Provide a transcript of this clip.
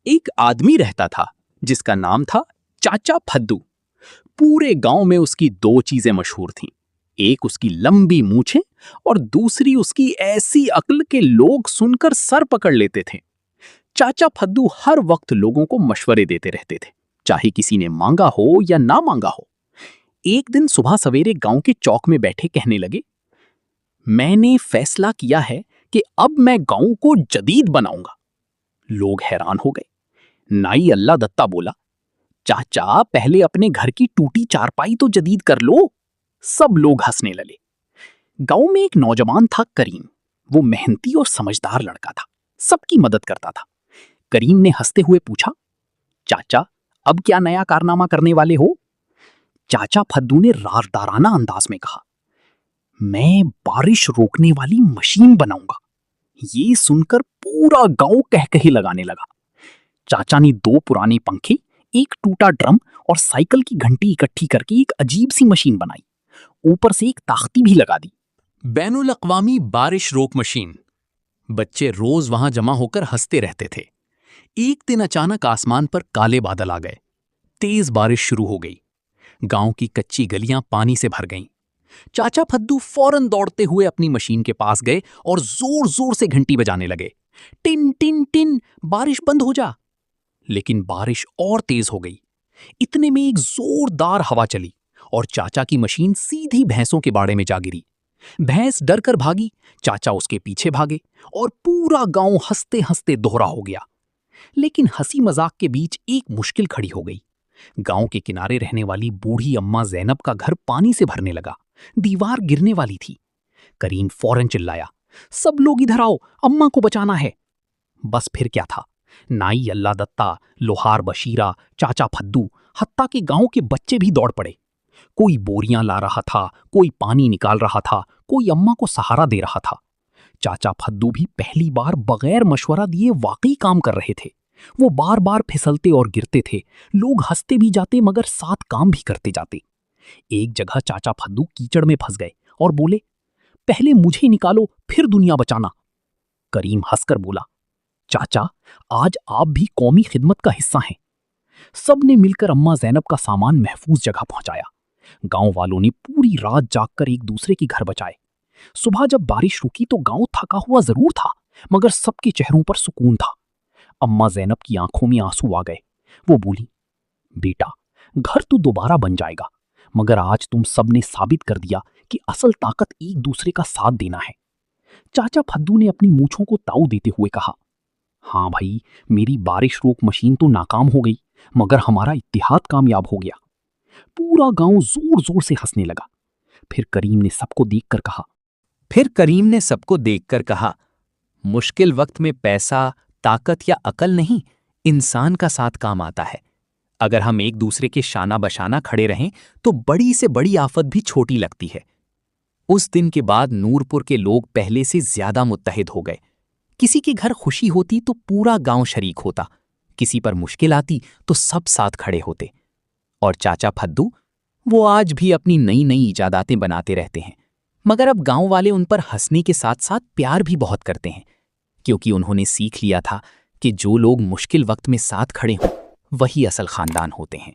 एक आदमी रहता था जिसका नाम था चाचा फद्दू। पूरे गांव में उसकी दो चीजें मशहूर थीं। एक उसकी लंबी मूछें और दूसरी उसकी ऐसी अक्ल के लोग सुनकर सर पकड़ लेते थे। चाचा फद्दू हर वक्त लोगों को मशवरे देते रहते थे, चाहे किसी ने मांगा हो या ना मांगा हो। एक दिन सुबह सवेरे गांव के चौक में बैठे कहने लगे, मैंने फैसला किया है कि अब मैं गांव को जदीद बनाऊंगा। लोग हैरान हो गए। नाई अल्लाह दत्ता बोला, चाचा पहले अपने घर की टूटी चारपाई तो जदीद कर लो। सब लोग हंसने लगे। गांव में एक नौजवान था करीम। वो मेहनती और समझदार लड़का था, सबकी मदद करता था। करीम ने हंसते हुए पूछा, चाचा अब क्या नया कारनामा करने वाले हो? चाचा फद्दू ने राजदाराना अंदाज में कहा, मैं बारिश रोकने वाली मशीन बनाऊंगा। ये सुनकर पूरा गांव कहकही लगाने लगा। चाचा ने दो पुराने पंखे, एक टूटा ड्रम और साइकिल की घंटी इकट्ठी करके एक अजीब सी मशीन बनाई। ऊपर से एक ताख्ती भी लगा दी। बैनुल अक़वामी बारिश रोक मशीन। बच्चे रोज वहां जमा होकर हंसते रहते थे। एक दिन अचानक आसमान पर काले बादल आ गए। तेज बारिश शुरू हो गई। गांव की कच्ची गलियां पानी से भर गईं। चाचा फद्दू फौरन दौड़ते हुए अपनी मशीन के पास गए और जोर जोर से घंटी बजाने लगे। टिन टिन टिन, बारिश बंद हो जा। लेकिन बारिश और तेज हो गई। इतने में एक जोरदार हवा चली और चाचा की मशीन सीधी भैंसों के बाड़े में जा गिरी। भैंस डर कर भागी, चाचा उसके पीछे भागे और पूरा गांव हंसते हंसते दोहरा हो गया। लेकिन हंसी मजाक के बीच एक मुश्किल खड़ी हो गई। गांव के किनारे रहने वाली बूढ़ी अम्मा जैनब का घर पानी से भरने लगा। दीवार गिरने वाली थी। करीम फौरन चिल्लाया, सब लोग इधर आओ, अम्मा को बचाना है। बस फिर क्या था, नाई अल्लाह दत्ता, लोहार बशीरा, चाचा फद्दू, हत्ता के गांव के बच्चे भी दौड़ पड़े। कोई बोरियां ला रहा था, कोई पानी निकाल रहा था, कोई अम्मा को सहारा दे रहा था। चाचा फद्दू भी पहली बार बगैर मशवरा दिए वाकई काम कर रहे थे। वो बार बार फिसलते और गिरते थे। लोग हंसते भी जाते मगर साथ काम भी करते जाते। एक जगह चाचा फद्दू कीचड़ में फंस गए और बोले, पहले मुझे निकालो फिर दुनिया बचाना। करीम हंसकर बोला, चाचा आज आप भी कौमी खिदमत का हिस्सा हैं। सब ने मिलकर अम्मा जैनब का सामान महफूज जगह पहुंचाया। गांव वालों ने पूरी रात जागकर एक दूसरे के घर बचाए। सुबह जब बारिश रुकी तो गांव थका हुआ जरूर था, मगर सबके चेहरों पर सुकून था। अम्मा जैनब की आंखों में आंसू आ गए। वो बोली, बेटा घर तो दोबारा बन जाएगा, मगर आज तुम सब ने साबित कर दिया कि असल ताकत एक दूसरे का साथ देना है। चाचा फद्दू ने अपनी मूंछों को ताऊ देते हुए कहा, हाँ भाई, मेरी बारिश रोक मशीन तो नाकाम हो गई, मगर हमारा इत्तेहाद कामयाब हो गया। पूरा गांव जोर जोर से हंसने लगा। फिर करीम ने सबको देखकर कहा, मुश्किल वक्त में पैसा, ताकत या अकल नहीं, इंसान का साथ काम आता है। अगर हम एक दूसरे के शाना बशाना खड़े रहें तो बड़ी से बड़ी आफत भी छोटी लगती है। उस दिन के बाद नूरपुर के लोग पहले से ज्यादा मुत्तहिद हो गए। किसी के घर खुशी होती तो पूरा गांव शरीक होता, किसी पर मुश्किल आती तो सब साथ खड़े होते। और चाचा फद्दू, वो आज भी अपनी नई नई इजादातें बनाते रहते हैं, मगर अब गांव वाले उन पर हंसने के साथ साथ प्यार भी बहुत करते हैं, क्योंकि उन्होंने सीख लिया था कि जो लोग मुश्किल वक्त में साथ खड़े हों वही असल खानदान होते हैं।